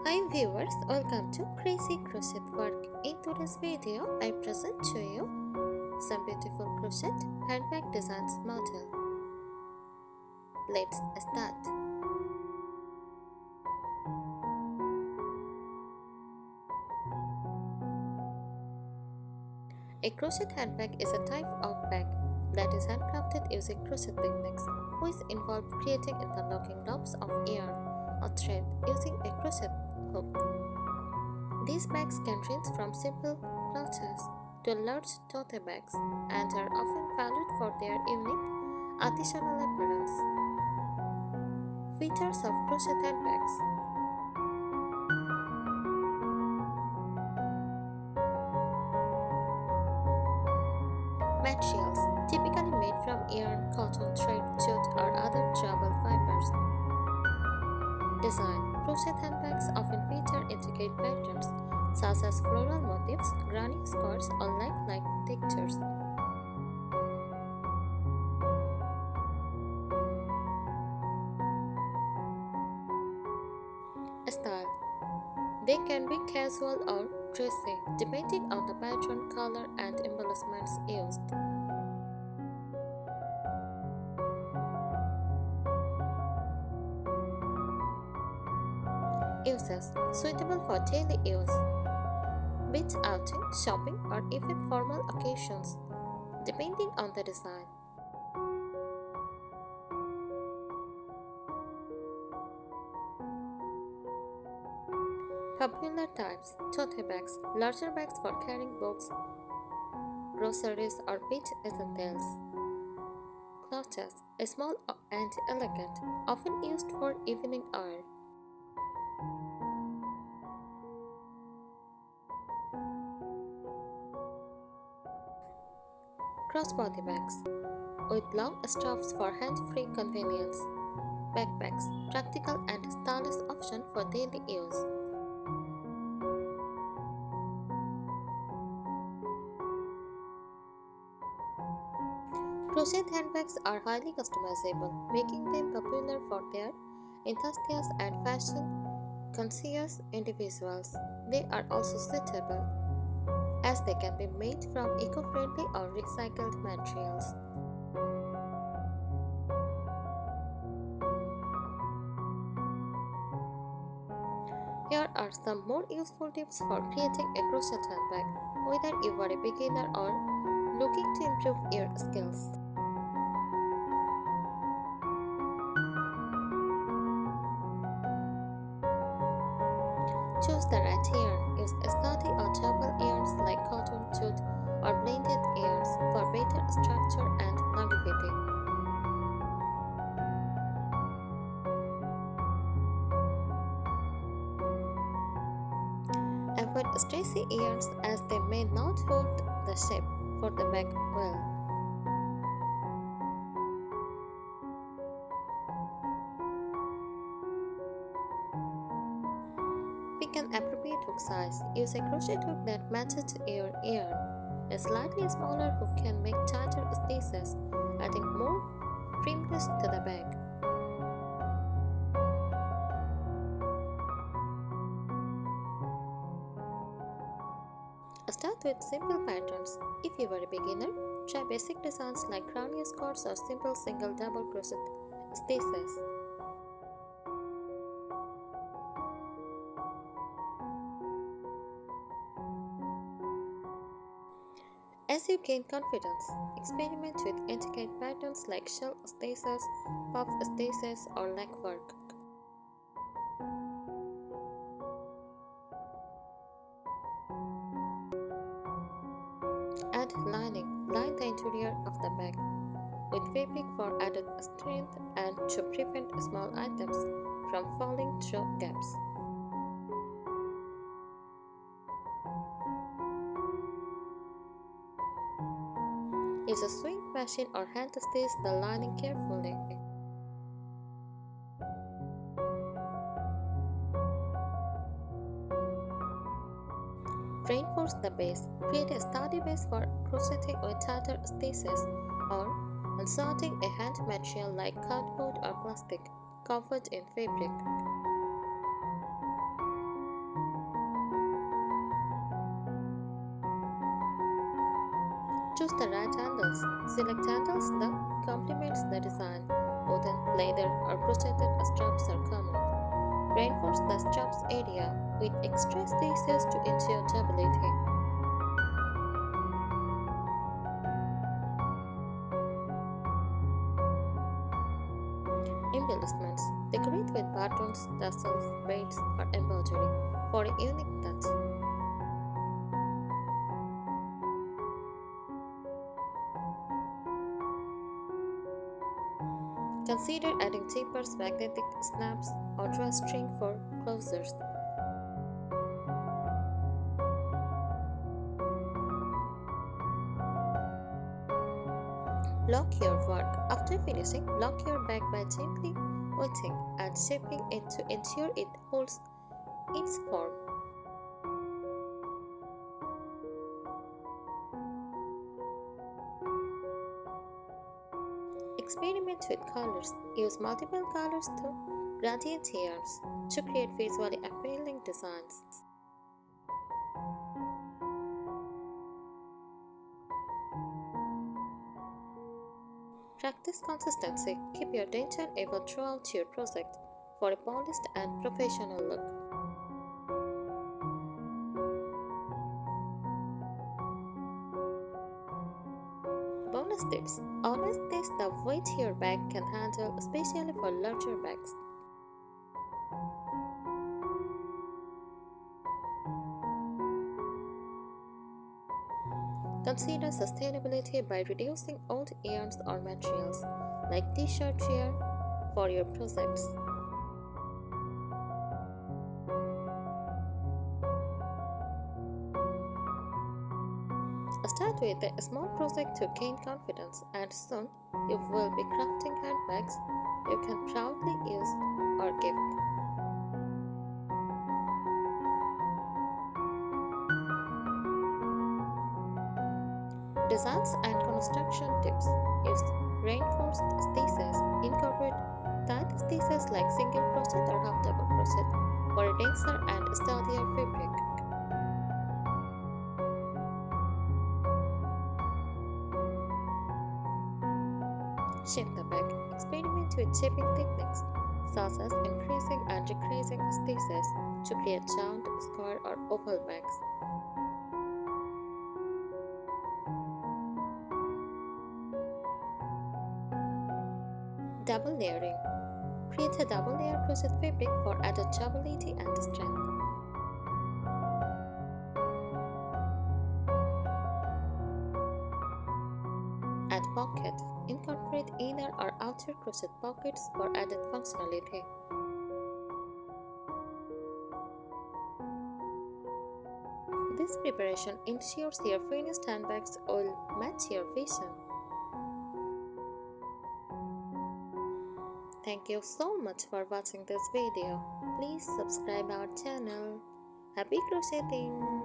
Hi viewers, welcome to Crazy Crochet Work. In today's video, I present to you some beautiful crochet handbag designs model. Let's start. A crochet handbag is a type of bag that is handcrafted using crochet techniques, which involve creating interlocking loops of yarn or thread using a crochet hook. These bags can range from simple clutches to large tote bags and are often valued for their unique additional appearance. Features of crochet handbags. Materials typically made from yarn, cotton, thread, jute, or other durable fibers. Design. Crochet handbags often feature intricate patterns such as floral motifs, granny squares, or like textures. Style. They can be casual or dressy, depending on the pattern, color, and embellishments used. Uses. Suitable for daily use, beach outing, shopping, or even formal occasions, depending on the design. Popular types. Tote bags, larger bags for carrying books, groceries, or beach essentials. Clutches, small and elegant, often used for evening wear. Crossbody bags, with long straps for hand-free convenience. Backpacks, practical and stylish option for daily use. Crochet handbags are highly customizable, making them popular for their enthusiasts and fashion-conscious individuals. They are also suitable, as they can be made from eco-friendly or recycled materials. Here are some more useful tips for creating a crochet handbag, whether you are a beginner or looking to improve your skills. Choose the right yarn. Use sturdy or durable yarns like cotton, jute, or blended yarns for better structure and longevity. Avoid stretchy yarns as they may not hold the shape for the bag well. Pick an appropriate hook size. Use a crochet hook that matches your yarn. A slightly smaller hook can make tighter stitches, adding more firmness to the bag. Start with simple patterns. If you are a beginner, try basic designs like granny squares or simple single double crochet stitches. As you gain confidence, experiment with intricate patterns like shell stitches, puff stitches, or legwork. Add lining. Line the interior of the bag with fabric for added strength and to prevent small items from falling through gaps. Use a sewing machine or hand to stitch the lining carefully. Reinforce the base. Create a sturdy base for crocheting with tighter stitches or inserting a hand material like cardboard or plastic covered in fabric. Choose the right handles. Select handles that complements the design. Wooden, leather, or crocheted straps are common. Reinforce the straps area with extra stitches to ensure stability. Embellishments. Decorate with buttons, tassels, beads, or embroidery for a unique touch. Consider adding zippers, magnetic snaps, or drawstring for closures. Lock your work. After finishing, lock your bag by gently wetting and shaping it to ensure it holds its form. Experiment with colors. Use multiple colors to gradient yarns to create visually appealing designs. Practice consistency. Keep your attention even throughout your project for a polished and professional look. Bonus tips. Always test the weight your bag can handle, especially for larger bags. Consider sustainability by reducing old yarns or materials, like t-shirt yarn, for your projects. Start with a small project to gain confidence, and soon you will be crafting handbags you can proudly use or gift. Designs and construction tips. Use reinforced stitches. Incorporate tight stitches like single crochet or half double crochet for a denser and sturdier fabric. Shape the bag. Experiment with shaping techniques such as increasing and decreasing stitches to create round, square, or oval bags. Double layering. Create a double layer crochet fabric for added durability and strength. Add pocket. Incorporate inner or outer crochet pockets for added functionality. This preparation ensures your finished handbags will match your vision. Thank you so much for watching this video. Please subscribe our channel. Happy crocheting!